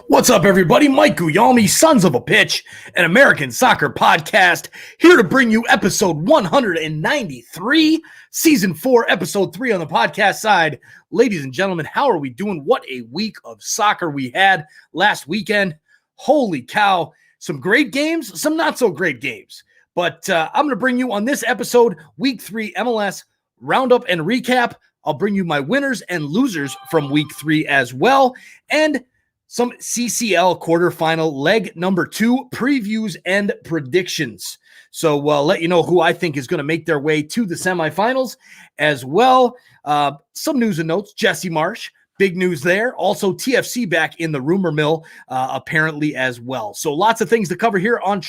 What's up, everybody? Mike Guglielmi, Sons of a Pitch, an American Soccer Podcast, here to bring you episode 193, Season 4, Episode 3 on the podcast side. Ladies and gentlemen, how are we doing? What a week of soccer we had last weekend. Holy cow. Some great games, some not so great games. But I'm going to bring you on this episode, Week 3 MLS Roundup and Recap. I'll bring you my winners and losers from Week 3 as well. And some CCL quarterfinal leg number 2 previews and predictions. So I'll let you know who I think is going to make their way to the semifinals as well. Some news and notes. Jesse Marsch, big news there. Also TFC back in the rumor mill apparently as well. So lots of things to cover here on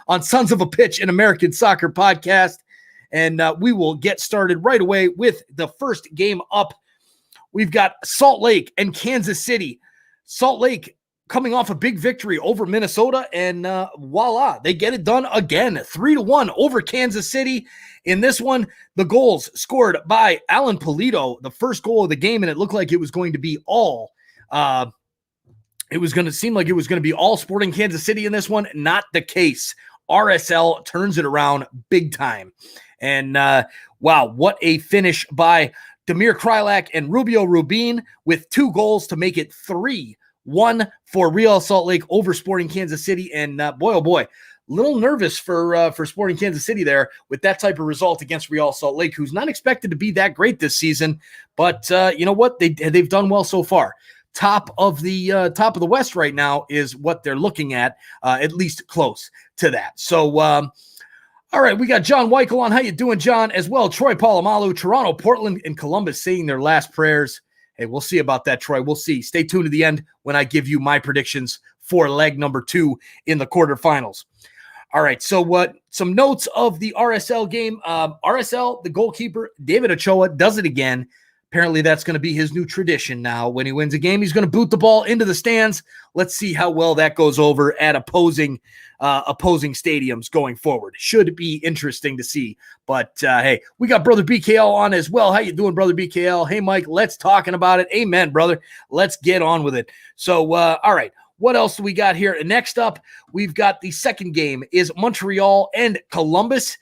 on Sons of a Pitch, an American Soccer Podcast. And we will get started right away with the first game up. We've got Salt Lake and Kansas City. Salt Lake coming off a big victory over Minnesota, and voila, they get it done again. 3-1 over Kansas City. In this one, the goals scored by Alan Pulido, the first goal of the game, and it looked like it was going to be all. It was going to seem like it was going to be all Sporting Kansas City in this one. Not the case. RSL turns it around big time. And wow, what a finish by Damir Krylak and Rubio Rubin with 2 goals to make it 3-1 for Real Salt Lake over Sporting Kansas City. And boy, oh boy, a little nervous for Sporting Kansas City there with that type of result against Real Salt Lake, who's not expected to be that great this season. But you know what? They've done well so far. Top of the West right now is what they're looking at least close to that. So, all right, we got John Weichel on. How you doing, John? As well, Troy Polamalu, Toronto, Portland, and Columbus saying their last prayers. Hey, we'll see about that, Troy. We'll see. Stay tuned to the end when I give you my predictions for leg number 2 in the quarterfinals. All right, so some notes of the RSL game. RSL, the goalkeeper, David Ochoa, does it again. Apparently, that's going to be his new tradition now. When he wins a game, he's going to boot the ball into the stands. Let's see how well that goes over at opposing stadiums going forward. Should be interesting to see. But, hey, we got Brother BKL on as well. How you doing, Brother BKL? Hey, Mike, let's talking about it. Amen, brother. Let's get on with it. So, all right, what else do we got here? Next up, we've got the second game is Montreal and Columbus.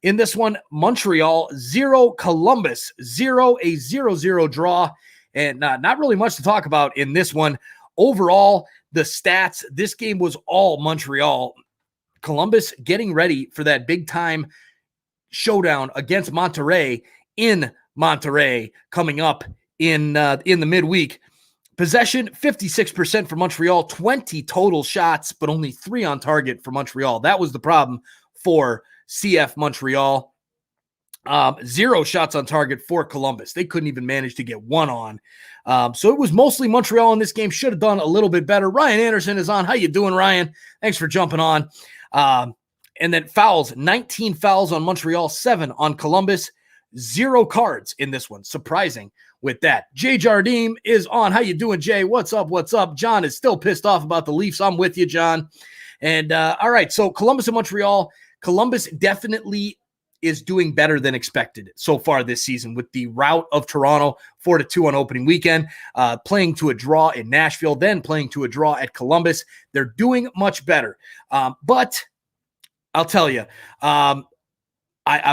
In this one, Montreal 0, Columbus 0, a 0-0 draw. And not really much to talk about in this one. Overall, the stats, this game was all Montreal. Columbus getting ready for that big-time showdown against Monterrey in Monterrey coming up in the midweek. Possession, 56% for Montreal, 20 total shots, but only 3 on target for Montreal. That was the problem for CF Montreal. 0 shots on target for Columbus. They couldn't even manage to get 1 on. So it was mostly Montreal in this game. Should have done a little bit better. Ryan Anderson is on. How you doing, Ryan? Thanks for jumping on. And then fouls, 19 fouls on Montreal, 7 on Columbus. 0 cards in this one. Surprising with that. Jay Jardim is on. How you doing, Jay? What's up? What's up? John is still pissed off about the Leafs. I'm with you, John. And all right, so Columbus and Montreal. Columbus definitely is doing better than expected so far this season with the rout of Toronto 4-2 on opening weekend, playing to a draw in Nashville, then playing to a draw at Columbus. They're doing much better. But I'll tell you, I'm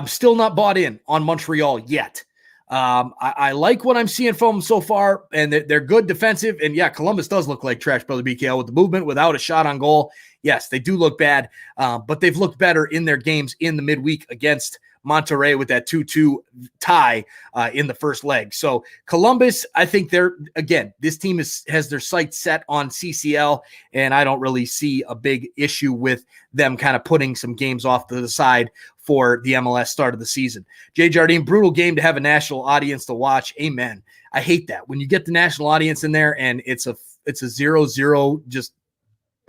still not bought in on Montreal yet. I like what I'm seeing from them so far, and they're good defensive. And yeah, Columbus does look like trash, Brother BKL, with the movement without a shot on goal. Yes, they do look bad, but they've looked better in their games in the midweek against Monterrey with that 2-2 tie in the first leg. So Columbus, I think this team has their sights set on CCL, and I don't really see a big issue with them kind of putting some games off to the side for the MLS start of the season. Jay Jardine, brutal game to have a national audience to watch. Amen. I hate that. When you get the national audience in there and it's a 0-0, just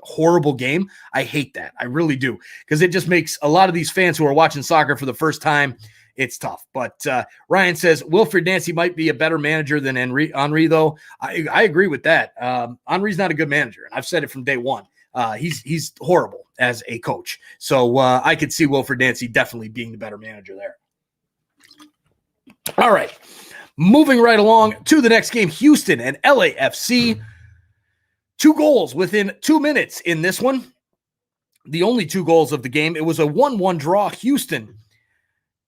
horrible game. I hate that. I really do. Because it just makes a lot of these fans who are watching soccer for the first time, it's tough. But Ryan says Wilfred Nancy might be a better manager than Henry though. I agree with that. Henry's not a good manager. And I've said it from day one. He's horrible as a coach. So I could see Wilfred Nancy definitely being the better manager there. All right. Moving right along to the next game, Houston and LAFC. 2 goals within 2 minutes in this one. The only 2 goals of the game. It was a 1-1 draw. Houston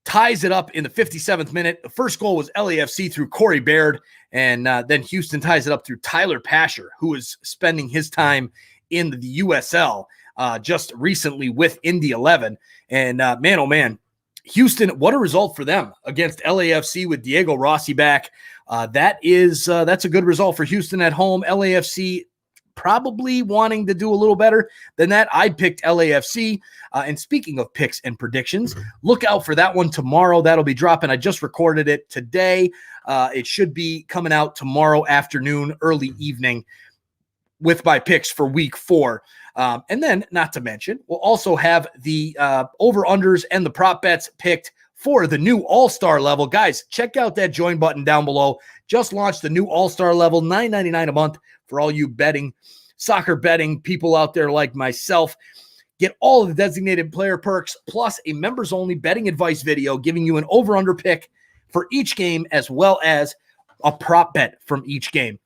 ties it up in the 57th minute. The first goal was LAFC through Corey Baird, and then Houston ties it up through Tyler Pasher, who is spending his time in the USL just recently with Indy 11. And man, oh man, Houston, what a result for them against LAFC with Diego Rossi back. That's a good result for Houston at home. LAFC probably wanting to do a little better than that. I picked LAFC. And speaking of picks and predictions, look out for that one tomorrow. That'll be dropping. I just recorded it today. It should be coming out tomorrow afternoon, early evening, with my picks for week 4. And then, not to mention, we'll also have the over-unders and the prop bets picked for the new All-Star level. Guys, check out that join button down below. Just launched the new All-Star level, $9.99 a month for all you soccer betting people out there like myself. Get all of the designated player perks, plus a members-only betting advice video giving you an over-under pick for each game, as well as a prop bet from each game.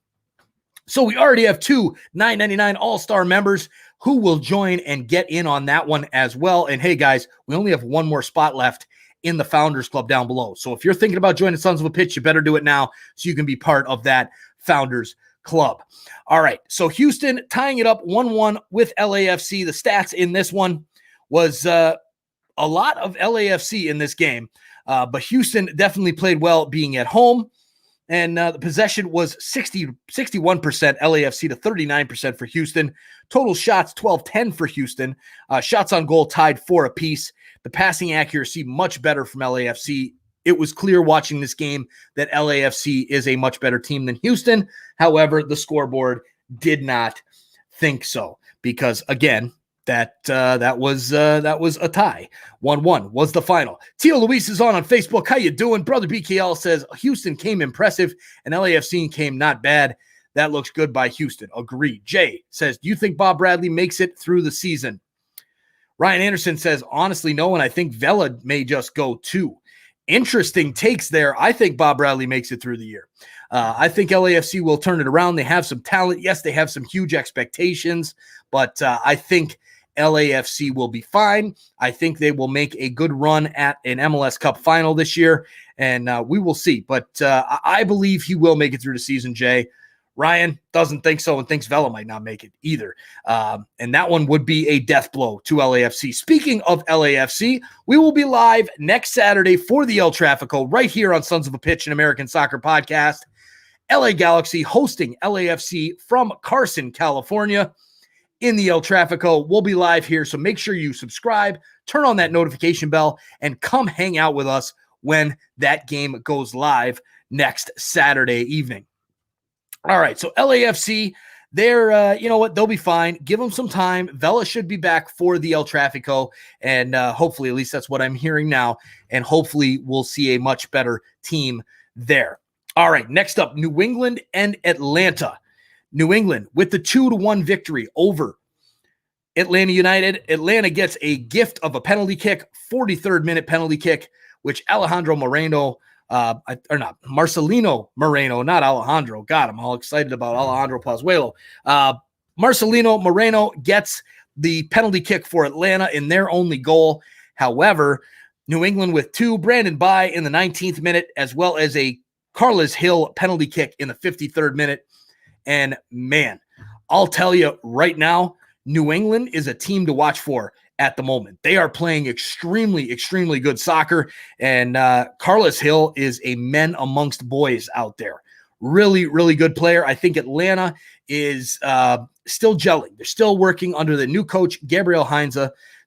So we already have 2 $9.99 All-Star members who will join and get in on that one as well. And hey, guys, we only have 1 more spot left in the Founders Club down below. So if you're thinking about joining Sons of a Pitch, you better do it now so you can be part of that Founders Club. All right, so Houston tying it up 1-1 with LAFC. The stats in this one was a lot of LAFC in this game, but Houston definitely played well being at home. And the possession was 61% LAFC to 39% for Houston. Total shots, 12-10 for Houston. Shots on goal tied 4 apiece. The passing accuracy, much better from LAFC. It was clear watching this game that LAFC is a much better team than Houston. However, the scoreboard did not think so because, again, that was a tie. 1-1 was the final. Tio Luis is on Facebook. How you doing? Brother BKL says Houston came impressive and LAFC came not bad. That looks good by Houston. Agreed. Jay says, do you think Bob Bradley makes it through the season? Ryan Anderson says, honestly, no, and I think Vela may just go too. Interesting takes there. I think Bob Bradley makes it through the year. I think LAFC will turn it around. They have some talent. Yes, they have some huge expectations, but I think LAFC will be fine. I think they will make a good run at an MLS Cup final this year, and we will see. But I believe he will make it through the season, Jay. Ryan doesn't think so and thinks Vela might not make it either. And that one would be a death blow to LAFC. Speaking of LAFC, we will be live next Saturday for the El Trafico right here on Sons of a Pitch, an American Soccer Podcast. LA Galaxy hosting LAFC from Carson, California in the El Trafico. We'll be live here, so make sure you subscribe, turn on that notification bell, and come hang out with us when that game goes live next Saturday evening. All right, so LAFC, they're, you know what, they'll be fine. Give them some time. Vela should be back for the El Trafico, and hopefully, at least that's what I'm hearing now, and hopefully we'll see a much better team there. All right, next up, New England and Atlanta. New England with the 2-1 victory over Atlanta United. Atlanta gets a gift of a penalty kick, 43rd minute penalty kick, which Marcelino Moreno, not Alejandro. God, I'm all excited about Alejandro Pozuelo. Marcelino Moreno gets the penalty kick for Atlanta in their only goal. However, New England with 2, Brandon Bai in the 19th minute, as well as a Carlos Hill penalty kick in the 53rd minute. And man, I'll tell you right now, New England is a team to watch for at the moment. They are playing extremely, extremely good soccer. And Carlos Hill is a men amongst boys out there. Really, really good player. I think Atlanta is still gelling. They're still working under the new coach, Gabriel Heinze.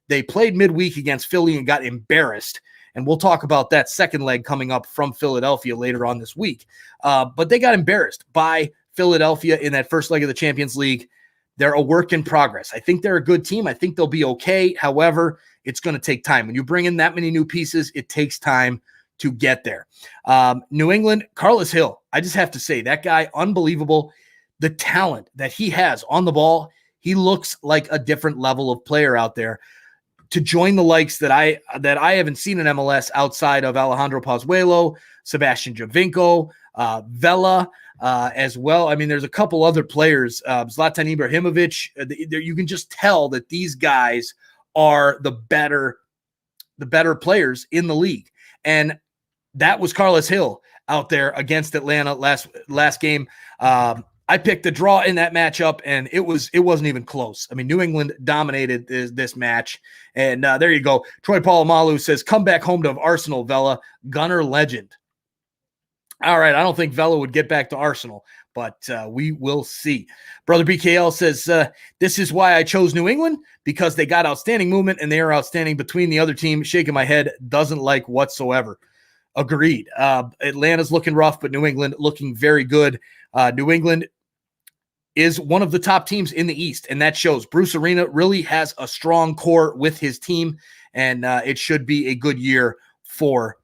They played midweek against Philly and got embarrassed. And we'll talk about that second leg coming up from Philadelphia later on this week. But they got embarrassed by Philadelphia in that first leg of the Champions League. They're a work in progress. I think they're a good team. I think they'll be okay. However, it's going to take time. When you bring in that many new pieces, it takes time to get there. New England, Carlos Hill, I just have to say, that guy, unbelievable. The talent that he has on the ball, he looks like a different level of player out there. To join the likes that I haven't seen in MLS outside of Alejandro Pozuelo, Sebastian Giovinco, Vela, as well. I mean, there's a couple other players, Zlatan Ibrahimovic. You can just tell that these guys are the better players in the league. And that was Carlos Hill out there against Atlanta last game. I picked the draw in that matchup, and it wasn't even close. I mean, New England dominated this match, and there you go. Troy Polamalu says, "Come back home to Arsenal, Vela, Gunner legend." All right, I don't think Vela would get back to Arsenal, but we will see. Brother BKL says, "This is why I chose New England, because they got outstanding movement, and they are outstanding between the other team." Shaking my head, doesn't like whatsoever. Agreed. Atlanta's looking rough, but New England looking very good. New England is one of the top teams in the East, and that shows. Bruce Arena really has a strong core with his team, and it should be a good year for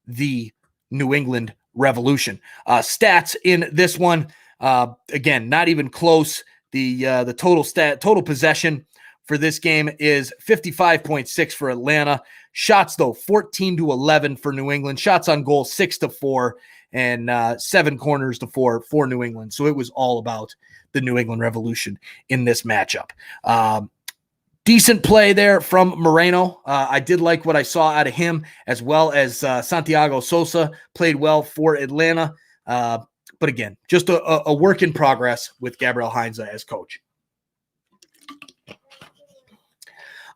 the New England Revolution. Stats in this one, again, not even close. The total possession for this game is 55.6 for Atlanta. Shots, though, 14-11 for New England. Shots on goal, 6-4, and 7 corners to 4 for New England. So it was all about the New England Revolution in this matchup. Decent play there from Moreno. I did like what I saw out of him, as well as Santiago Sosa played well for Atlanta. But again, just a work in progress with Gabriel Heinze as coach.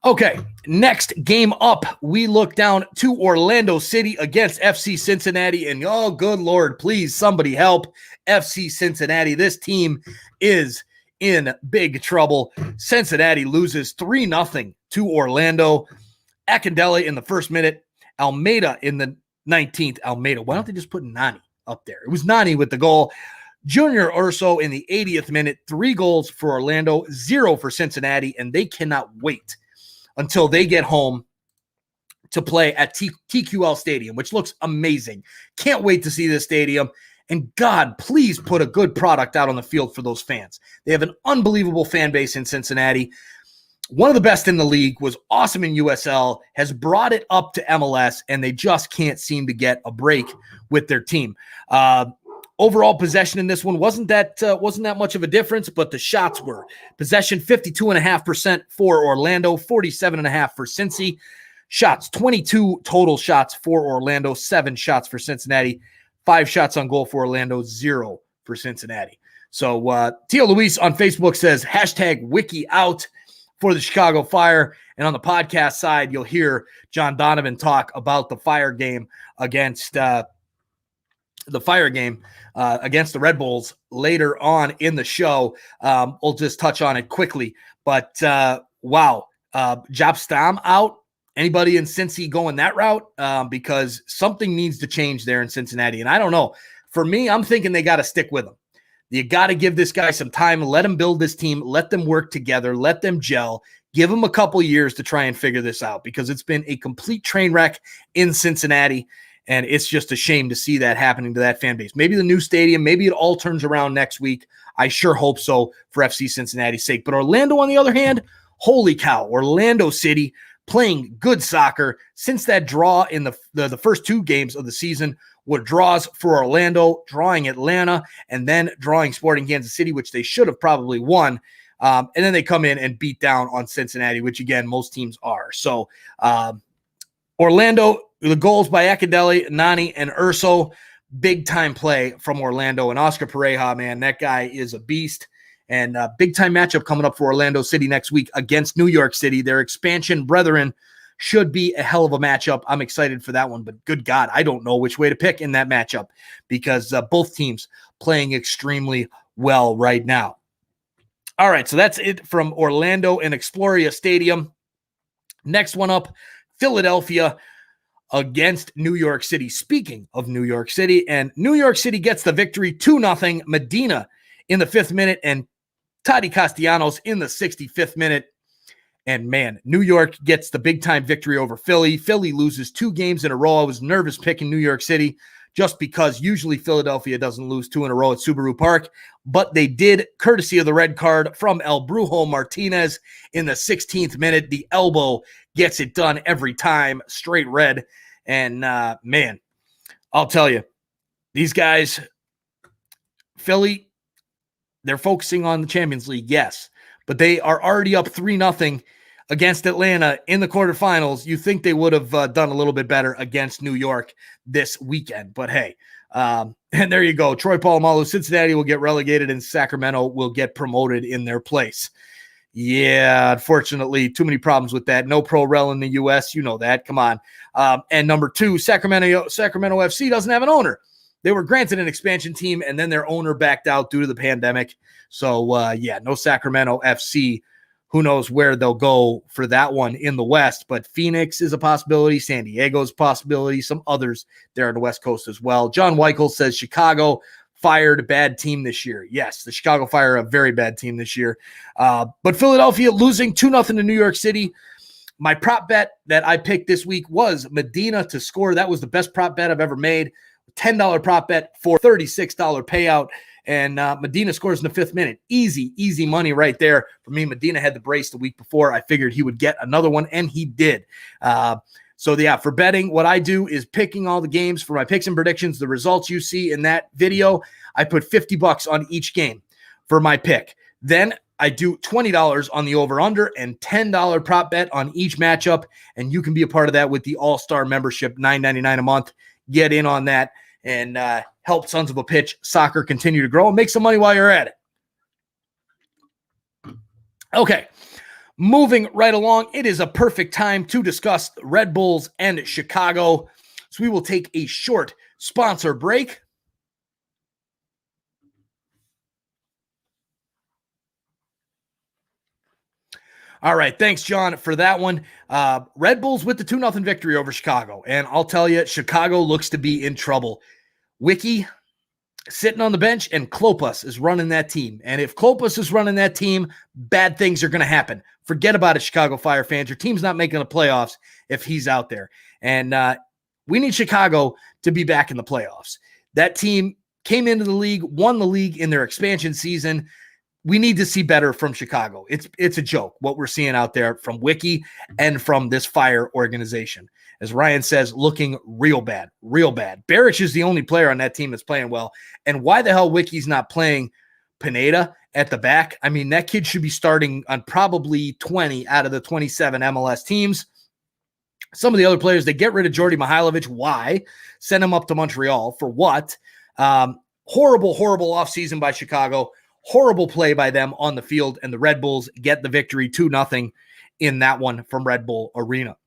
Okay, next game up, we look down to Orlando City against FC Cincinnati. And oh, good Lord, please, somebody help FC Cincinnati. This team is in big trouble. Cincinnati loses 3-0 to Orlando. Akindele in the first minute. Almeida in the 19th. Almeida, why don't they just put Nani up there? It was Nani with the goal. Junior Urso in the 80th minute. 3 goals for Orlando, 0 for Cincinnati, and they cannot wait until they get home to play at TQL Stadium, which looks amazing. Can't wait to see this stadium. And God, please put a good product out on the field for those fans. They have an unbelievable fan base in Cincinnati. One of the best in the league, was awesome in USL, has brought it up to MLS, and they just can't seem to get a break with their team. Overall possession in this one wasn't that much of a difference, but the shots were. Possession 52.5% for Orlando, 47.5% for Cincy. Shots, 22 total shots for Orlando, 7 shots for Cincinnati, 5 shots on goal for Orlando, 0 for Cincinnati. So Tio Luis on Facebook says, #wiki out for the Chicago Fire. And on the podcast side, you'll hear John Donovan talk about the Fire game against against the Red Bulls later on in the show. We'll just touch on it quickly. But, wow, Job Stam out. Anybody in Cincy going that route? Because something needs to change there in Cincinnati. And I don't know. For me, I'm thinking they got to stick with him. You got to give this guy some time. Let him build this team. Let them work together. Let them gel. Give him a couple years to try and figure this out, because it's been a complete train wreck in Cincinnati. And it's just a shame to see that happening to that fan base. Maybe the new stadium, maybe it all turns around next week. I sure hope so for FC Cincinnati's sake. But Orlando, on the other hand, holy cow, Orlando City playing good soccer. Since that draw in the first 2 games of the season were draws for Orlando, drawing Atlanta, and then drawing Sporting Kansas City, which they should have probably won. And then they come in and beat down on Cincinnati, which, again, most teams are. So Orlando, the goals by Akindele, Nani, and Urso, big-time play from Orlando. And Oscar Pareja, man, that guy is a beast. And big-time matchup coming up for Orlando City next week against New York City. Their expansion brethren should be a hell of a matchup. I'm excited for that one. But good God, I don't know which way to pick in that matchup, because both teams playing extremely well right now. All right, so that's it from Orlando and Exploria Stadium. Next one up, Philadelphia against New York City. Speaking of New York City, and New York City gets the victory 2-0. Medina in the 5th minute and Tati Castellanos in the 65th minute. And man, New York gets the big-time victory over Philly. Philly loses 2 games in a row. I was nervous picking New York City just because usually Philadelphia doesn't lose 2 in a row at Subaru Park. But they did, courtesy of the red card from El Brujo Martinez in the 16th minute. The elbow gets it done every time, straight red. And man, I'll tell you, these guys, Philly, they're focusing on the Champions League, yes, but they are already up 3-0 against Atlanta in the quarterfinals. You think they would have done a little bit better against New York this weekend, but hey, and there you go. Troy Polamalu, Cincinnati will get relegated and Sacramento will get promoted in their place. Yeah, unfortunately, too many problems with that. No pro rel in the U.S. You know that. Come on. And number 2, Sacramento FC doesn't have an owner. They were granted an expansion team, and then their owner backed out due to the pandemic. So, yeah, no Sacramento FC. Who knows where they'll go for that one in the West, but Phoenix is a possibility. San Diego's a possibility. Some others there on the West Coast as well. John Weichel says Chicago fired a bad team this year. Yes, the Chicago Fire, a very bad team this year. But Philadelphia losing 2-0 to New York City. My prop bet that I picked this week was Medina to score. That was the best prop bet I've ever made. $10 prop bet for $36 payout. And Medina scores in the 5th minute. Easy money right there. For me, Medina had the brace the week before. I figured he would get another one, and he did. So, yeah, for betting, what I do is picking all the games for my picks and predictions. The results you see in that video, I put $50 on each game for my pick. Then I do $20 on the over-under and $10 prop bet on each matchup, and you can be a part of that with the All-Star membership, $9.99 a month. Get in on that and help Sons of a Pitch Soccer continue to grow and make some money while you're at it. Okay, moving right along, it is a perfect time to discuss Red Bulls and Chicago. So we will take a short sponsor break. All right, thanks, John, for that one. Red Bulls with the 2-0 victory over Chicago. And I'll tell you, Chicago looks to be in trouble. Wiki sitting on the bench, and Klopas is running that team. And if Klopas is running that team, bad things are going to happen. Forget about it, Chicago Fire fans. Your team's not making the playoffs if he's out there. And we need Chicago to be back in the playoffs. That team came into the league, won the league in their expansion season. We need to see better from Chicago. It's a joke what we're seeing out there from Wiki and from this Fire organization. As Ryan says, looking real bad. Baric is the only player on that team that's playing well. And why the hell Wiki's not playing Pineda at the back? I mean, that kid should be starting on probably 20 out of the 27 MLS teams. Some of the other players, they get rid of Jordi Mihailovic. Why? Send him up to Montreal. For what? Horrible offseason by Chicago. Horrible play by them on the field, and the Red Bulls get the victory 2-0 in that one from Red Bull Arena.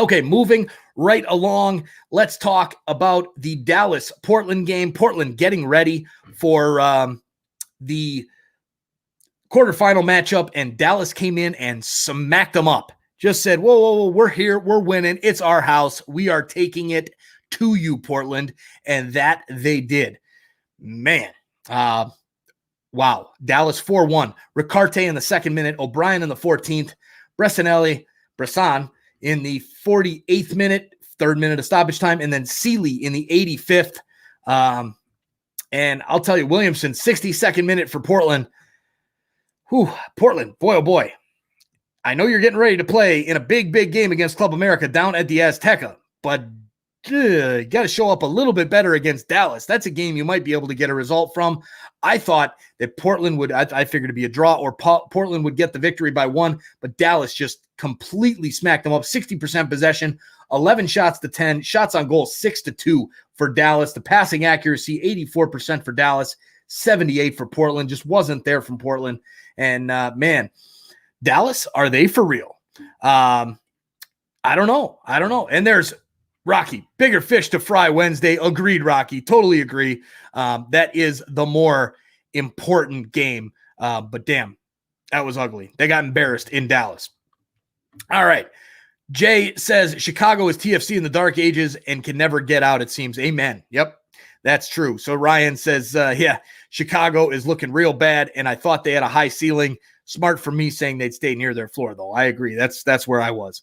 Okay, moving right along, let's talk about the Dallas-Portland game. Portland getting ready for the quarterfinal matchup, and Dallas came in and smacked them up. Just said, whoa, we're here, we're winning, it's our house, we are taking it to you, Portland, and that they did. Man, wow. Dallas 4-1. Ricarte in the 2nd minute, O'Brien in the 14th, Bressan in the 48th minute, 3rd minute of stoppage time, and then Seeley in the 85th. And I'll tell you, Williamson, 62nd minute for Portland. Portland, boy, oh boy. I know you're getting ready to play in a big game against Club America down at the Azteca, but you got to show up a little bit better against Dallas. That's a game you might be able to get a result from. I thought that Portland would, I figured it'd be a draw, or Portland would get the victory by 1, but Dallas just completely smacked them up. 60% possession, 11 shots to 10, shots on goal, 6-2 for Dallas. The passing accuracy, 84% for Dallas, 78 for Portland. Just wasn't there from Portland. And man, Dallas, are they for real? I don't know. And there's Rocky, bigger fish to fry Wednesday. Agreed, Rocky. Totally agree. That is the more important game. But damn, that was ugly. They got embarrassed in Dallas. All right. Jay says Chicago is TFC in the dark ages and can never get out, it seems. Amen. Yep, that's true. So Ryan says, yeah, Chicago is looking real bad, and I thought they had a high ceiling. Smart for me saying they'd stay near their floor, though. I agree. That's where I was.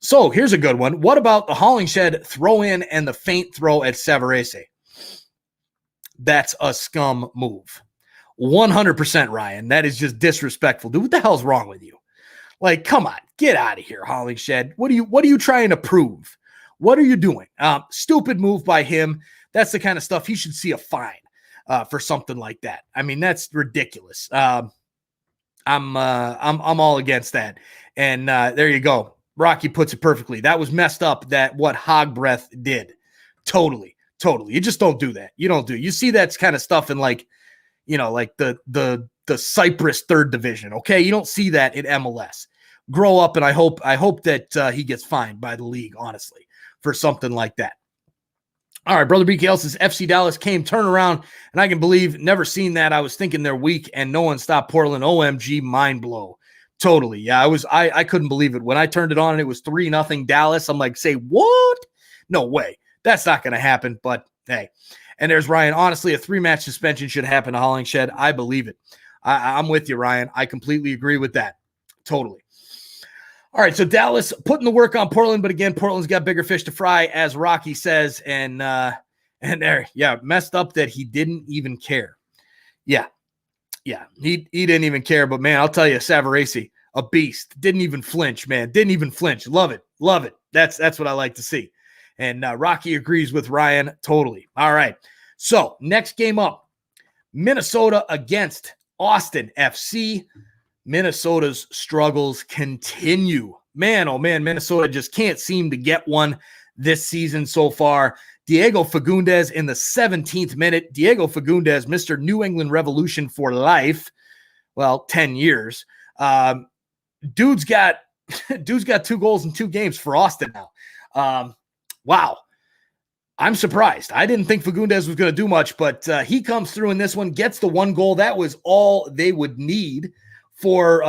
So here's a good one. What about the Hollingshed throw in and the feint throw at Savarese? That's a scum move. 100%, Ryan. That is just disrespectful. Dude, what the hell's wrong with you? Like, come on, get out of here, Hollingshed. What are you trying to prove? What are you doing? Stupid move by him. That's the kind of stuff he should see a fine. for something like that. I mean, that's ridiculous. I'm all against that. And there you go. Rocky puts it perfectly. That was messed up. That what Hog Breath did. Totally. You just don't do that. You see that kind of stuff in like the Cyprus third division. Okay. You don't see that in MLS. Grow up. And I hope that he gets fined by the league, honestly, for something like that. All right, Brother BKL says FC Dallas came turnaround, and I can believe never seen that. I was thinking they're weak, and no one stopped Portland. OMG, mind blow. Totally. Yeah, I couldn't believe it. When I turned it on and it was 3-0 Dallas, I'm like, say what? No way. That's not going to happen, but hey. And there's Ryan. Honestly, a 3-match suspension should happen to Hollingshed. I believe it. I'm with you, Ryan. I completely agree with that. Totally. All right, so Dallas putting the work on Portland, but again, Portland's got bigger fish to fry, as Rocky says, and there, messed up that he didn't even care. Yeah, he didn't even care, but man, I'll tell you, Savarese, a beast, didn't even flinch, man, didn't even flinch. Love it. That's what I like to see, and Rocky agrees with Ryan totally. All right, so next game up, Minnesota against Austin FC. Minnesota's struggles continue. Man, oh man, Minnesota just can't seem to get one this season so far. Diego Fagundes in the 17th minute. Diego Fagundes, Mr. New England Revolution for life. Well, 10 years. Dude's got 2 goals in 2 games for Austin now. Wow. I'm surprised. I didn't think Fagundes was going to do much, but he comes through in this one, gets the 1 goal. That was all they would need for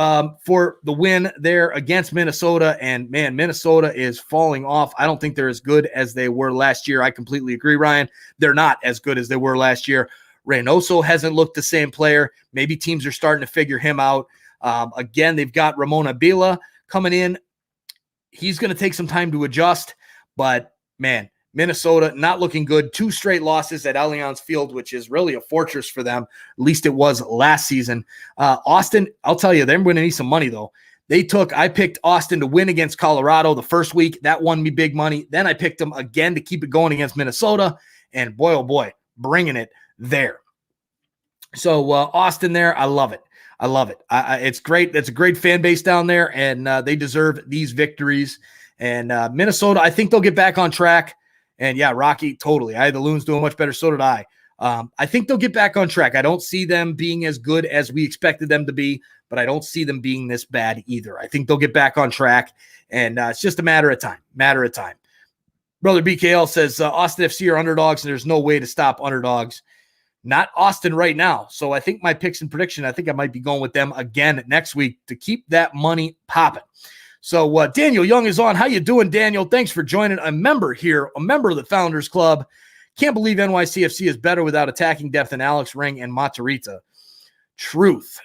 the win there against Minnesota. And man, Minnesota is falling off. I don't think they're as good as they were last year. I completely agree, Ryan. They're not as good as they were last year. Reynoso hasn't looked the same player. Maybe teams are starting to figure him out. Again, they've got Ramon Pablano coming in. He's going to take some time to adjust, but man, Minnesota not looking good. 2 straight losses at Allianz Field, which is really a fortress for them. At least it was last season. Austin, I'll tell you, they're going to need some money, though. I picked Austin to win against Colorado the first week. That won me big money. Then I picked them again to keep it going against Minnesota. And boy, oh boy, bringing it there. So Austin there, I love it. It's great. It's a great fan base down there, and they deserve these victories. And Minnesota, I think they'll get back on track. And yeah, Rocky, totally. I had the Loons doing much better. So did I. I think they'll get back on track. I don't see them being as good as we expected them to be, but I don't see them being this bad either. I think they'll get back on track, and it's just a matter of time. Brother BKL says Austin FC are underdogs, and there's no way to stop underdogs. Not Austin right now. So I think my picks and prediction, I think I might be going with them again next week to keep that money popping. So Daniel Young is on. How you doing, Daniel? Thanks for joining. A member here, a member of the Founders Club. Can't believe NYCFC is better without attacking depth than Alex Ring and Matarrita. Truth.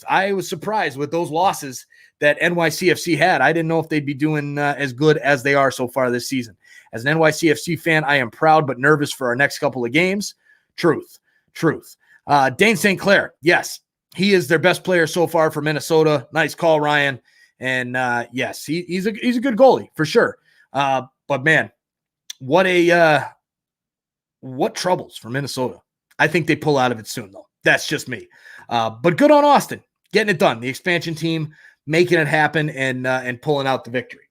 I was surprised with those losses that NYCFC had. I didn't know if they'd be doing as good as they are so far this season. As an NYCFC fan, I am proud but nervous for our next couple of games. Truth. Dane St. Clair, yes, he is their best player so far for Minnesota. Nice call, Ryan. And yes, he's a good goalie for sure. But man, what troubles for Minnesota. I think they pull out of it soon, though. That's just me. But good on Austin getting it done. The expansion team making it happen and pulling out the victory.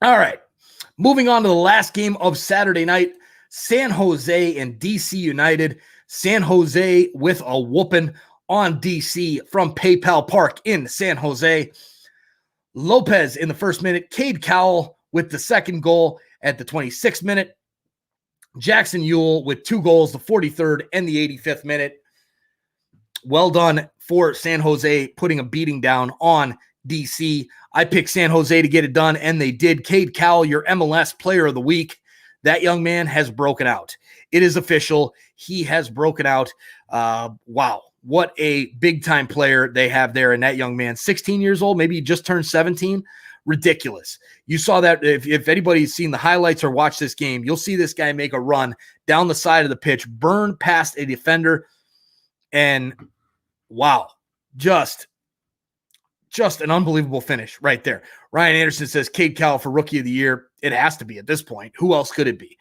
All right, moving on to the last game of Saturday night. San Jose and DC United. San Jose with a whooping on DC from PayPal Park in San Jose. Lopez in the first minute. Cade Cowell with the second goal at the 26th minute. Jackson Ewell with 2 goals, the 43rd and the 85th minute. Well done for San Jose putting a beating down on DC. I picked San Jose to get it done, and they did. Cade Cowell, your MLS Player of the Week. That young man has broken out. It is official. He has broken out. Wow. What a big-time player they have there in that young man. 16 years old, maybe he just turned 17. Ridiculous. You saw that. If anybody's seen the highlights or watched this game, you'll see this guy make a run down the side of the pitch, burn past a defender, and wow, just an unbelievable finish right there. Ryan Anderson says Cade Cowell for Rookie of the Year. It has to be at this point. Who else could it be?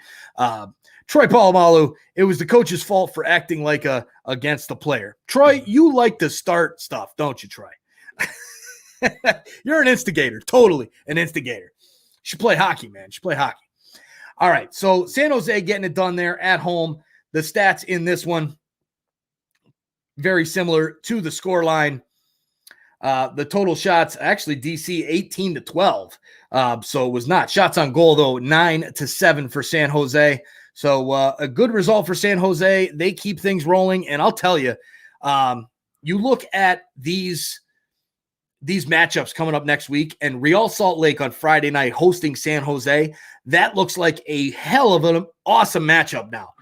Troy Polamalu, it was the coach's fault for acting like against the player. Troy, you like to start stuff, don't you, Troy? You're an instigator, totally an instigator. You should play hockey, man. You should play hockey. All right, so San Jose getting it done there at home. The stats in this one, very similar to the scoreline. The total shots, actually, DC 18-12. So it was not. Shots on goal, though, 9-7 for San Jose. So a good result for San Jose. They keep things rolling. And I'll tell you, you look at these matchups coming up next week, and Real Salt Lake on Friday night hosting San Jose. That looks like a hell of an awesome matchup now.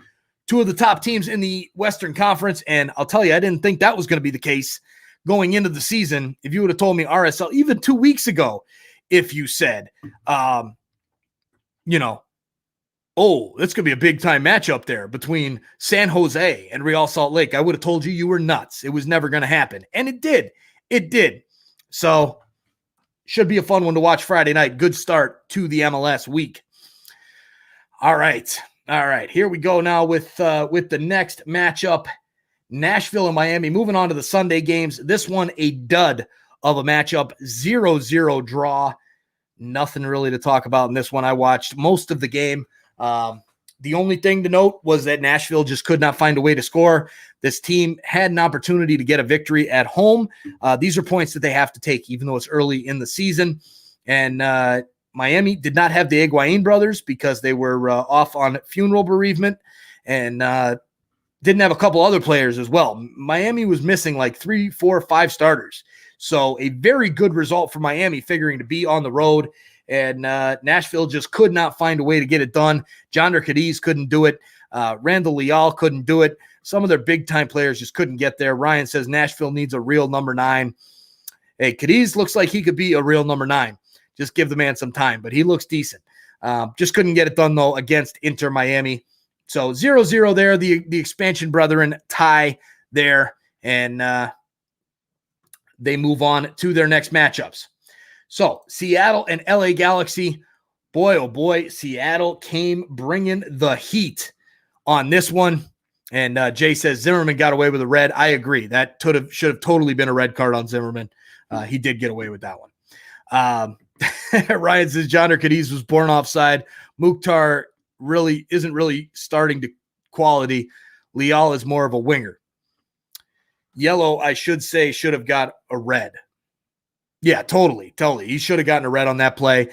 Two of the top teams in the Western Conference, and I'll tell you, I didn't think that was going to be the case going into the season. If you would have told me RSL even 2 weeks ago, if you said, oh, that's going to be a big-time matchup there between San Jose and Real Salt Lake, I would have told you were nuts. It was never going to happen, and it did. It did. So should be a fun one to watch Friday night. Good start to the MLS week. All right. Here we go now with the next matchup. Nashville and Miami. Moving on to the Sunday games. This one, a dud of a matchup. 0-0 draw. Nothing really to talk about in this one. I watched most of the game. The only thing to note was that Nashville just could not find a way to score. This team had an opportunity to get a victory at home. These are points that they have to take, even though it's early in the season. And Miami did not have the Higuain brothers because they were off on funeral bereavement, and didn't have a couple other players as well. Miami was missing like 3, 4, 5 starters. So a very good result for Miami, figuring to be on the road. And Nashville just could not find a way to get it done. Jonder Cadiz couldn't do it. Randall Leal couldn't do it. Some of their big-time players just couldn't get there. Ryan says Nashville needs a real number 9. Hey, Cadiz looks like he could be a real number 9. Just give the man some time, but he looks decent. Just couldn't get it done, though, against Inter Miami. So 0-0 there. The expansion brethren tie there, and they move on to their next matchups. So Seattle and LA Galaxy, boy, oh boy, Seattle came bringing the heat on this one. And Jay says Zimmerman got away with a red. I agree. That should have totally been a red card on Zimmerman. He did get away with that one. Ryan says Jonder Cadiz was born offside. Mukhtar isn't really starting to quality. Leal is more of a winger. Yellow, I should say, should have got a red. Yeah, totally. He should have gotten a red on that play.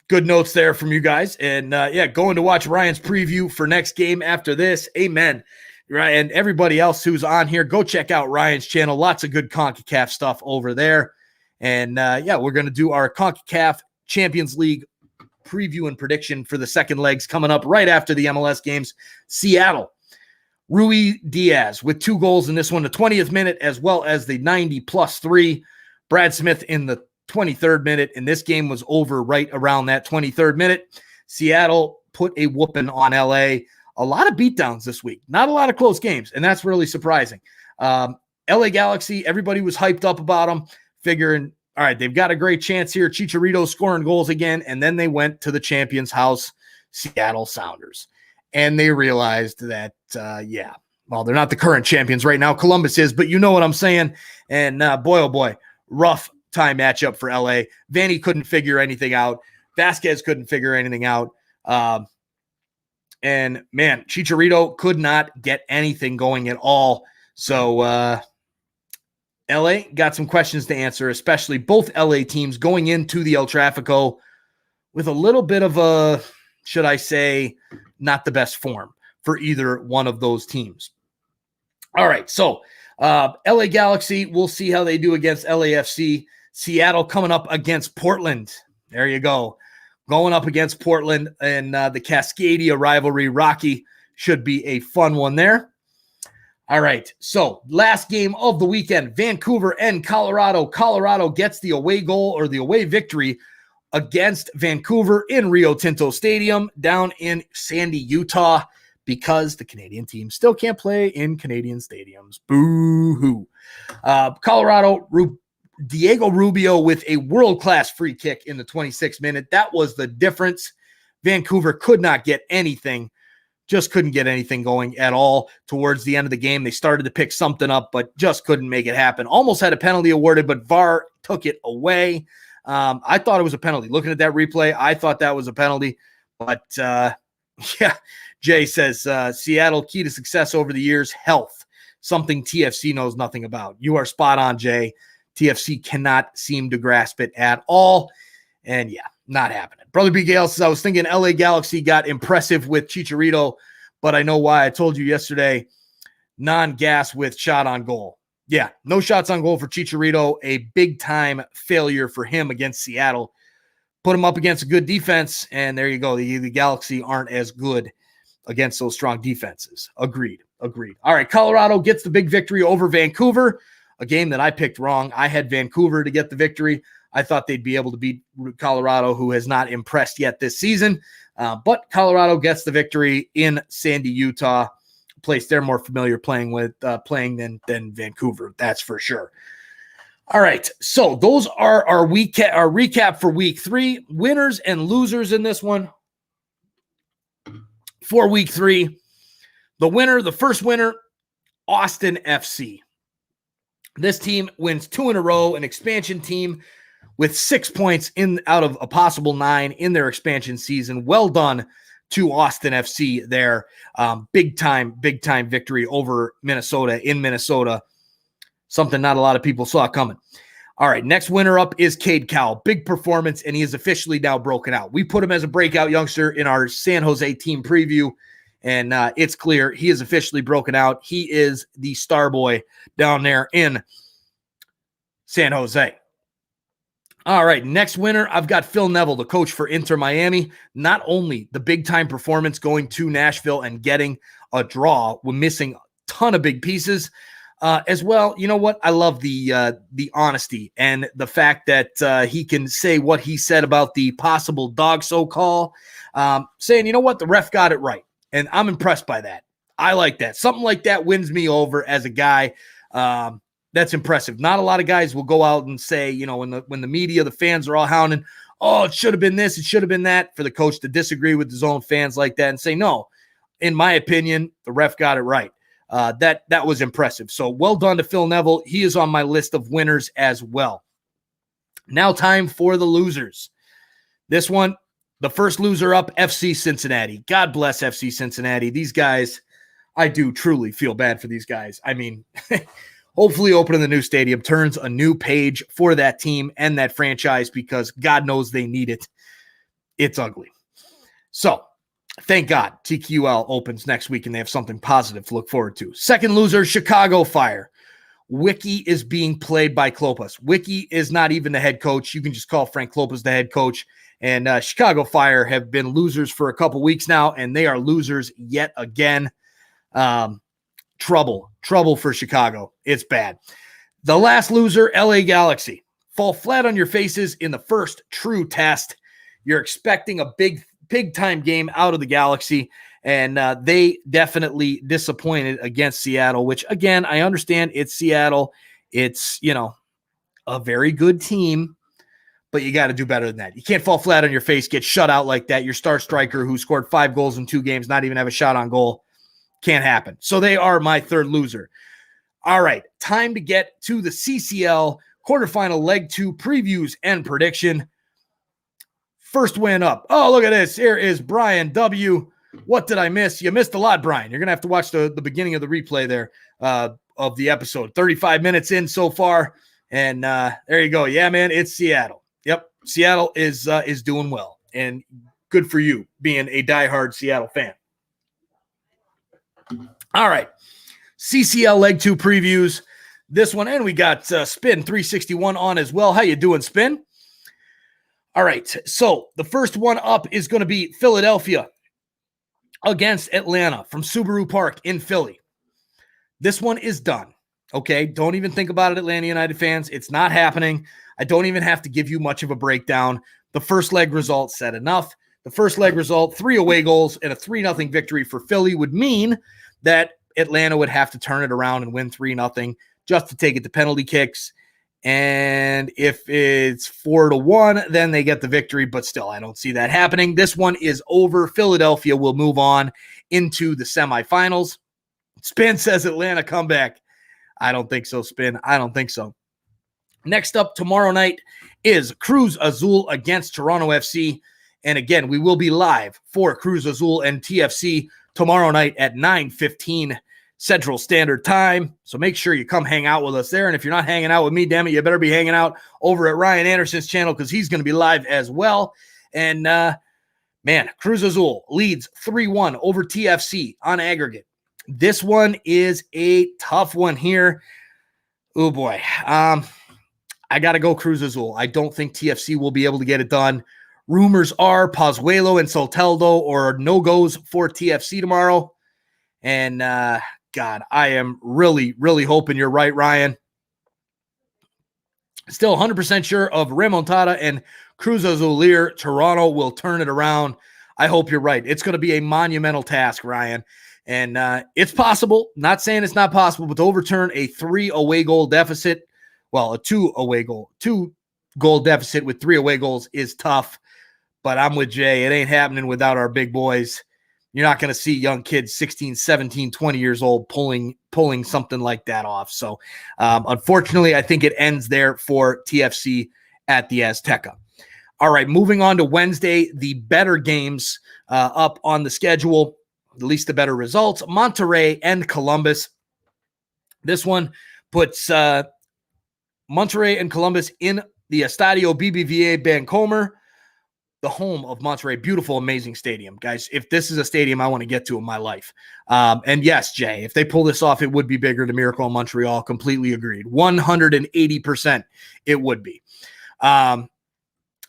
Good notes there from you guys. And going to watch Ryan's preview for next game after this. Amen. Right, and everybody else who's on here, go check out Ryan's channel. Lots of good CONCACAF stuff over there. And we're going to do our CONCACAF Champions League preview and prediction for the second legs coming up right after the MLS games. Seattle. Rui Diaz with 2 goals in this one, the 20th minute, as well as the 90+3. Brad Smith in the 23rd minute, and this game was over right around that 23rd minute. Seattle put a whooping on LA. A lot of beatdowns this week, not a lot of close games, and that's really surprising. LA Galaxy, everybody was hyped up about them, figuring, all right, they've got a great chance here. Chicharito scoring goals again, and then they went to the champion's house, Seattle Sounders. And they realized that, they're not the current champions right now. Columbus is, but you know what I'm saying. And boy, oh boy, rough time matchup for LA. Vanny couldn't figure anything out. Vasquez couldn't figure anything out. And man, Chicharito could not get anything going at all. So LA got some questions to answer, especially both LA teams going into the El Tráfico with a little bit of a, should I say, not the best form for either one of those teams. All right, so LA Galaxy, we'll see how they do against LAFC. Seattle coming up against Portland. There you go. Going up against Portland and the Cascadia rivalry. Rocky should be a fun one there. All right, so last game of the weekend, Vancouver and Colorado. Colorado gets the away goal or the away victory against Vancouver in Rio Tinto Stadium down in Sandy, Utah, because the Canadian team still can't play in Canadian stadiums. Boo-hoo. Colorado, Diego Rubio with a world-class free kick in the 26th minute. That was the difference. Vancouver could not get anything, just couldn't get anything going at all towards the end of the game. They started to pick something up, but just couldn't make it happen. Almost had a penalty awarded, but VAR took it away. I thought it was a penalty. Looking at that replay, I thought that was a penalty. But, yeah, Jay says, Seattle, key to success over the years, health, something TFC knows nothing about. You are spot on, Jay. TFC cannot seem to grasp it at all. And, yeah, not happening. Brother B. Gale says, I was thinking LA Galaxy got impressive with Chicharito, but I know why. I told you yesterday, non-gas with shot on goal. Yeah, no shots on goal for Chicharito, a big-time failure for him against Seattle. Put him up against a good defense, and there you go. The Galaxy aren't as good against those strong defenses. Agreed. All right, Colorado gets the big victory over Vancouver, a game that I picked wrong. I had Vancouver to get the victory. I thought they'd be able to beat Colorado, who has not impressed yet this season. But Colorado gets the victory in Sandy, Utah. Place they're more familiar playing than Vancouver, that's for sure. All right, so those are our recap for week 3. Winners and losers in this one. For week 3, the first winner, Austin FC. This team wins 2 in a row, an expansion team with 6 points out of a possible 9 in their expansion season. Well done to Austin FC there. Big time victory over Minnesota in Minnesota. Something not a lot of people saw coming. All right, next winner up is Cade Cowell. Big performance, and he is officially now broken out. We put him as a breakout youngster in our San Jose team preview, and it's clear he is officially broken out. He is the star boy down there in San Jose. All right, next winner, I've got Phil Neville, the coach for Inter Miami. Not only the big-time performance going to Nashville and getting a draw, we're missing a ton of big pieces as well. You know what? I love the honesty and the fact that he can say what he said about the possible dog so call, saying, you know what? The ref got it right, and I'm impressed by that. I like that. Something like that wins me over as a guy. That's impressive. Not a lot of guys will go out and say, you know, when the media, the fans are all hounding, oh, it should have been this, it should have been that, for the coach to disagree with his own fans like that and say, no, in my opinion, the ref got it right. That was impressive. So well done to Phil Neville. He is on my list of winners as well. Now time for the losers. This one, the first loser up, FC Cincinnati. God bless FC Cincinnati. These guys, I do truly feel bad for these guys. I mean, hopefully opening the new stadium turns a new page for that team and that franchise, because God knows they need it. It's ugly. So thank God TQL opens next week and they have something positive to look forward to. Second loser, Chicago Fire. Wiki is being played by Klopas. Wiki is not even the head coach. You can just call Frank Klopas the head coach. And Chicago Fire have been losers for a couple weeks now, and they are losers yet again. Trouble for Chicago. It's bad. The last loser, LA Galaxy. Fall flat on your faces in the first true test. You're expecting a big time game out of the Galaxy, and they definitely disappointed against Seattle, which, again, I understand it's Seattle. It's, you know, a very good team, but you got to do better than that. You can't fall flat on your face, get shut out like that. Your star striker who scored 5 goals in 2 games, not even have a shot on goal. Can't happen. So they are my third loser. All right, time to get to the CCL quarterfinal leg 2 previews and prediction. First win up. Oh, look at this. Here is Brian W. What did I miss? You missed a lot, Brian. You're going to have to watch the beginning of the replay there of the episode. 35 minutes in so far, and there you go. Yeah, man, it's Seattle. Yep, Seattle is doing well, and good for you being a diehard Seattle fan. All right, CCL Leg 2 previews. This one, and we got Spin 361 on as well. How you doing, Spin? All right, so the first one up is going to be Philadelphia against Atlanta from Subaru Park in Philly. This one is done, okay? Don't even think about it, Atlanta United fans. It's not happening. I don't even have to give you much of a breakdown. The first leg result said enough. The first leg result, 3 away goals and a 3-0 victory for Philly would mean that Atlanta would have to turn it around and win 3-0 just to take it to penalty kicks. And if it's 4-1, then they get the victory. But still, I don't see that happening. This one is over. Philadelphia will move on into the semifinals. Spin says Atlanta comeback. I don't think so, Spin. I don't think so. Next up tomorrow night is Cruz Azul against Toronto FC. And again, we will be live for Cruz Azul and TFC tomorrow night at 9:15 Central Standard Time. So make sure you come hang out with us there. And if you're not hanging out with me, damn it, you better be hanging out over at Ryan Anderson's channel because he's going to be live as well. And, man, Cruz Azul leads 3-1 over TFC on aggregate. This one is a tough one here. Oh, boy. I got to go Cruz Azul. I don't think TFC will be able to get it done. Rumors are Pozuelo and Soteldo or no-goes for TFC tomorrow. And, God, I am really, really hoping you're right, Ryan. Still 100% sure of Remontada and Cruz Azul. Toronto will turn it around. I hope you're right. It's going to be a monumental task, Ryan. And it's possible, not saying it's not possible, but to overturn a 3 away goal deficit, well, a 2 goal deficit with 3 away goals is tough. But I'm with Jay. It ain't happening without our big boys. You're not going to see young kids 16, 17, 20 years old pulling something like that off. So, unfortunately, I think it ends there for TFC at the Azteca. All right, moving on to Wednesday, the better games up on the schedule, at least the better results. Monterrey and Columbus. This one puts Monterrey and Columbus in the Estadio BBVA Bancomer, the home of Monterrey. Beautiful, amazing stadium. Guys, if this is a stadium I want to get to in my life. And yes, Jay, if they pull this off, it would be bigger than Miracle in Montreal. Completely agreed. 180% it would be. All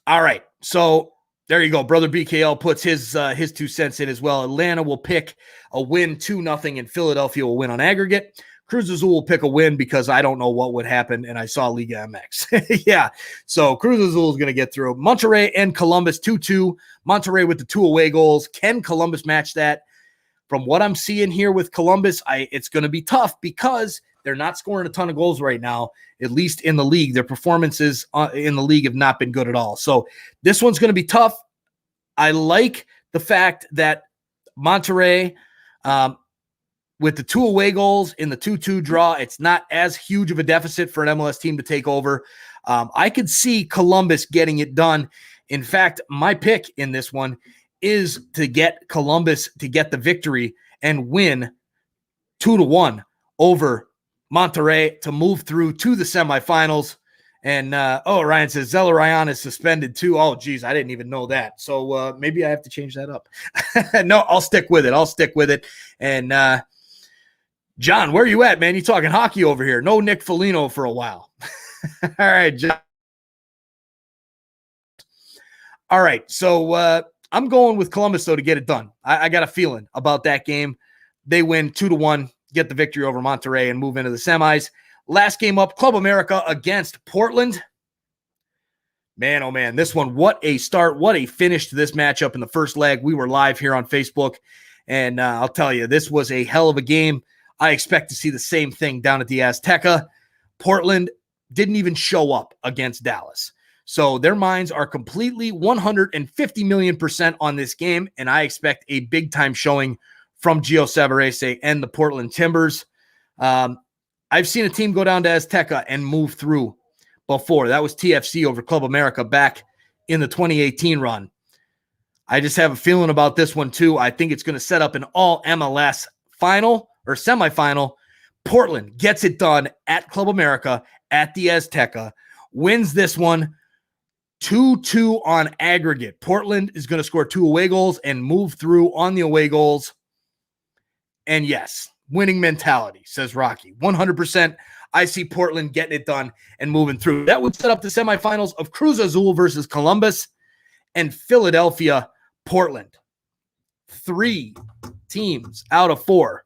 right. So there you go. Brother BKL puts his 2 cents in as well. Atlanta will pick a win 2-0 and Philadelphia will win on aggregate. Cruz Azul will pick a win because I don't know what would happen, and I saw Liga MX. Yeah, so Cruz Azul is going to get through. Monterrey and Columbus 2-2. Monterrey with the 2 away goals. Can Columbus match that? From what I'm seeing here with Columbus, it's going to be tough because they're not scoring a ton of goals right now, at least in the league. Their performances in the league have not been good at all. So this one's going to be tough. I like the fact that Monterrey, with the 2 away goals in the 2-2 draw, it's not as huge of a deficit for an MLS team to take over. I could see Columbus getting it done. In fact, my pick in this one is to get Columbus to get the victory and win 2-1 over Monterrey to move through to the semifinals. And, Ryan says Zelarayan is suspended too. Oh, geez, I didn't even know that. So maybe I have to change that up. No, I'll stick with it. And, John, where are you at, man? You talking hockey over here. No Nick Foligno for a while. All right, John. All right, so I'm going with Columbus, though, to get it done. I got a feeling about that game. They win 2-1, get the victory over Monterrey, and move into the semis. Last game up, Club America against Portland. Man, oh, man, this one, what a start, what a finish to this matchup in the first leg. We were live here on Facebook, and I'll tell you, this was a hell of a game. I expect to see the same thing down at the Azteca. Portland didn't even show up against Dallas. So their minds are completely 150 million% on this game, and I expect a big-time showing from Gio Savarese and the Portland Timbers. I've seen a team go down to Azteca and move through before. That was TFC over Club America back in the 2018 run. I just have a feeling about this one, too. I think it's going to set up an all-MLS final or semifinal. Portland gets it done at Club America at the Azteca, wins this one 2-2 on aggregate. Portland is going to score 2 away goals and move through on the away goals. And yes, winning mentality, says Rocky. 100%. I see Portland getting it done and moving through. That would set up the semifinals of Cruz Azul versus Columbus and Philadelphia, Portland. 3 teams out of 4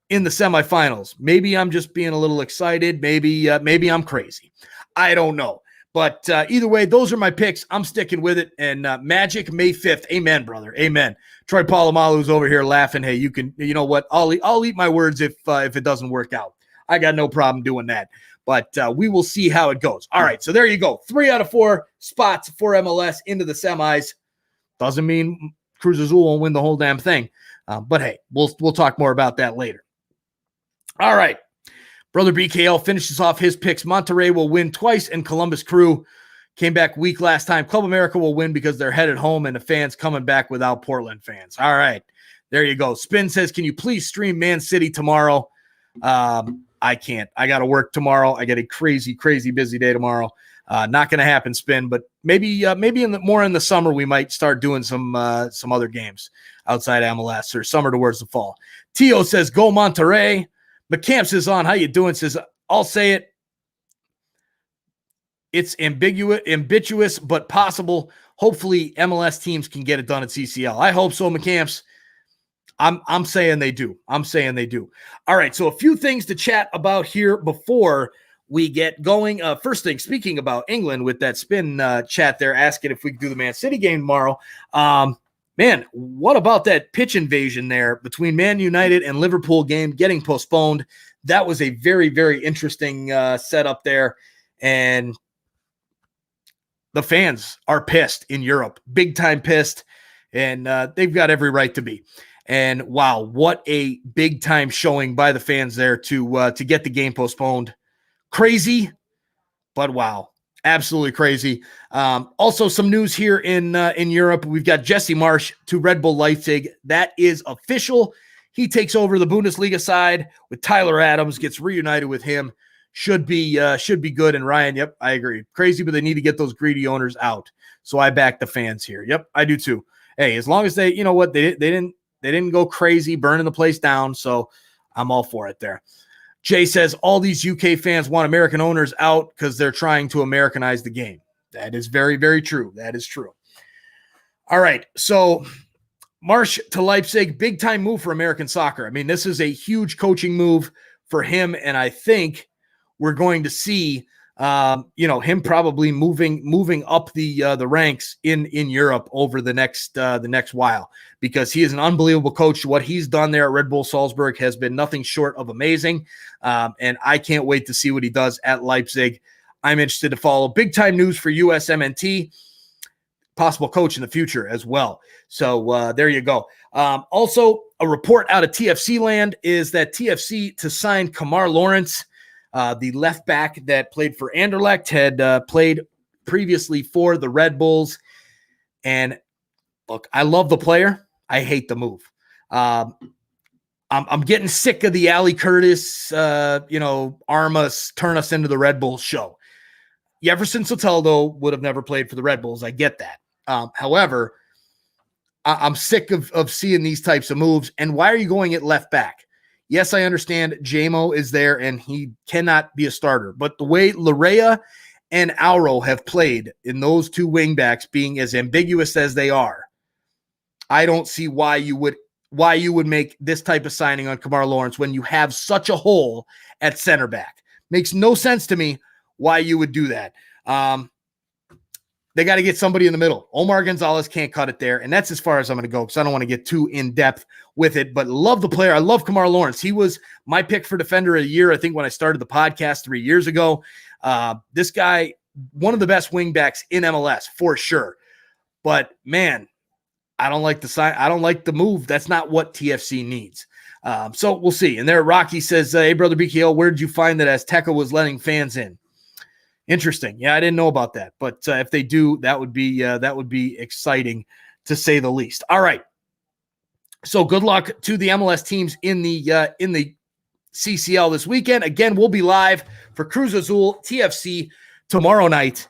in the semifinals. Maybe I'm just being a little excited. Maybe I'm crazy. I don't know. But either way, those are my picks. I'm sticking with it. And Magic May 5th. Amen, brother. Amen. Troy Polamalu's over here laughing. Hey, you know what? I'll eat my words if it doesn't work out. I got no problem doing that. but we will see how it goes. All right, so there you go. 3 out of 4 spots for MLS into the semis. Doesn't mean Cruz Azul won't win the whole damn thing. But hey, we'll talk more about that later. All right. Brother BKL finishes off his picks. Monterrey will win twice, and Columbus Crew came back weak last time. Club America will win because they're headed home, and the fans coming back without Portland fans. All right. There you go. Spin says, can you please stream Man City tomorrow? I can't. I got to work tomorrow. I got a crazy, crazy busy day tomorrow. Not going to happen, Spin, but maybe more in the summer we might start doing some other games outside MLS, or summer towards the fall. Tio says, go Monterrey. McCamps is on. How you doing? Says, I'll say it. It's ambiguous, but possible. Hopefully MLS teams can get it done at CCL. I hope so, McCamps. I'm saying they do. All right, so a few things to chat about here before we get going. First thing, speaking about England with that Spin chat there, asking if we could do the Man City game tomorrow. Man, what about that pitch invasion there between Man United and Liverpool game getting postponed? That was a very, very interesting setup there. And the fans are pissed in Europe, big time pissed. And they've got every right to be. And wow, what a big time showing by the fans there to get the game postponed. Crazy, but wow. Absolutely crazy. Also, some news here in Europe. We've got Jesse Marsch to Red Bull Leipzig. That is official. He takes over the Bundesliga side with Tyler Adams, gets reunited with him. Should be good. And Ryan, yep, I agree. Crazy, but they need to get those greedy owners out. So I back the fans here. Yep, I do too. Hey, as long as they, you know what, they didn't go crazy burning the place down. So I'm all for it there. Jay says, all these UK fans want American owners out because they're trying to Americanize the game. That is very, very true. That is true. All right. So Marsch to Leipzig, big time move for American soccer. I mean, this is a huge coaching move for him. And I think we're going to see, him probably moving up the ranks in Europe over the next while, because he is an unbelievable coach. What he's done there at Red Bull Salzburg has been nothing short of amazing. And I can't wait to see what he does at Leipzig. I'm interested to follow. Big time news for USMNT, possible coach in the future as well. So there you go. Also, a report out of TFC land is that TFC to sign Kamar Lawrence, the left back that played for Anderlecht, had played previously for the Red Bulls. And look, I love the player. I hate the move. I'm getting sick of the Ali Curtis, arm us, turn us into the Red Bulls show. Jefferson Soteldo would have never played for the Red Bulls. I get that. However, I'm sick of seeing these types of moves. And why are you going at left back? Yes, I understand JMO is there and he cannot be a starter. But the way Larea and Auro have played in those two wingbacks, being as ambiguous as they are, I don't see why you would make this type of signing on Kamar Lawrence when you have such a hole at center back. Makes no sense to me why you would do that. They got to get somebody in the middle. Omar Gonzalez can't cut it there, and that's as far as I'm going to go because I don't want to get too in-depth with it, but love the player. I love Kamar Lawrence. He was my pick for Defender of the Year, I think, when I started the podcast 3 years ago. This guy, one of the best wingbacks in MLS, for sure. But, man, I don't like the move. That's not what TFC needs. So we'll see. And there, Rocky says, hey, Brother BKO, where did you find that Azteca was letting fans in? Interesting. Yeah, I didn't know about that. But if they do, that would be exciting to say the least. All right. So good luck to the MLS teams in the CCL this weekend. Again, we'll be live for Cruz Azul TFC tomorrow night,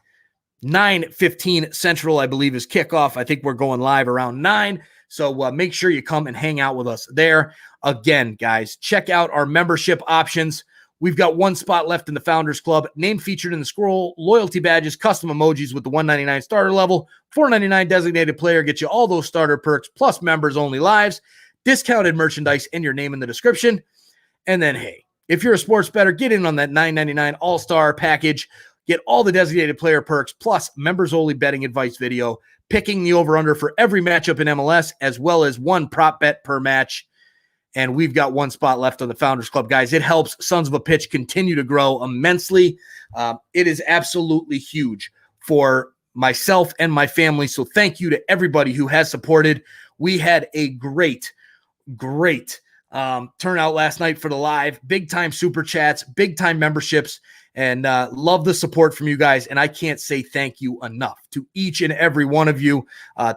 9:15 Central, I believe, is kickoff. I think we're going live around 9. So make sure you come and hang out with us there. Again, guys, check out our membership options. We've got one spot left in the Founders Club. Name featured in the scroll, loyalty badges, custom emojis with the $199 starter level. $499 designated player gets you all those starter perks, plus members-only lives, discounted merchandise, and your name in the description. And then, hey, if you're a sports bettor, get in on that $9.99 all-star package. Get all the designated player perks, plus members-only betting advice video, picking the over-under for every matchup in MLS, as well as one prop bet per match. and we've got one spot left on the Founders Club, guys. It helps Sons of a Pitch continue to grow immensely. It is absolutely huge for myself and my family. So thank you to everybody who has supported. We had a great turnout last night for the live, big time super chats, big time memberships, and love the support from you guys. And I can't say thank you enough to each and every one of you.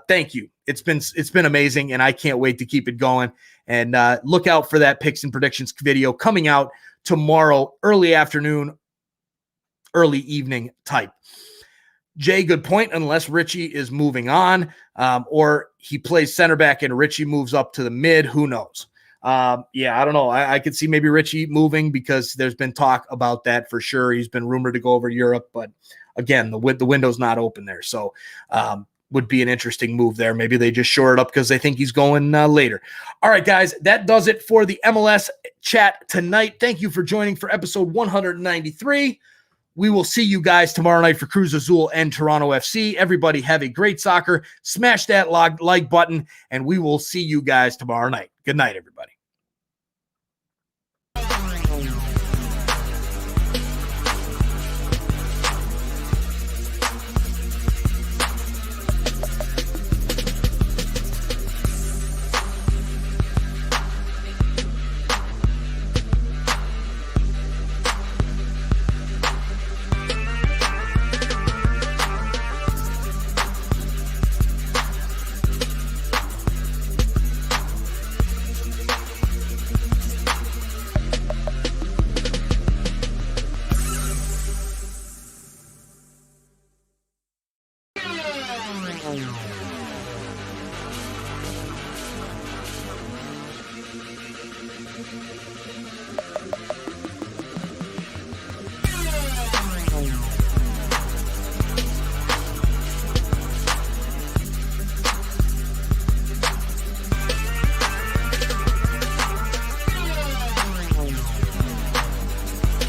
Thank you. It's been amazing, and I can't wait to keep it going. And look out for that picks and predictions video coming out tomorrow, early afternoon, early evening type. Jay, good point. Unless Richie is moving on, or he plays center back and Richie moves up to the mid, who knows? Yeah, I don't know. I could see maybe Richie moving because there's been talk about that for sure. He's been rumored to go over to Europe, but again, the window's not open there. So would be an interesting move there. Maybe they just shore it up because they think he's going later. All right, guys, that does it for the MLS chat tonight. Thank you for joining for episode 193. We will see you guys tomorrow night for Cruz Azul and Toronto FC. Everybody have a great soccer. Smash that like button, and we will see you guys tomorrow night. Good night, everybody.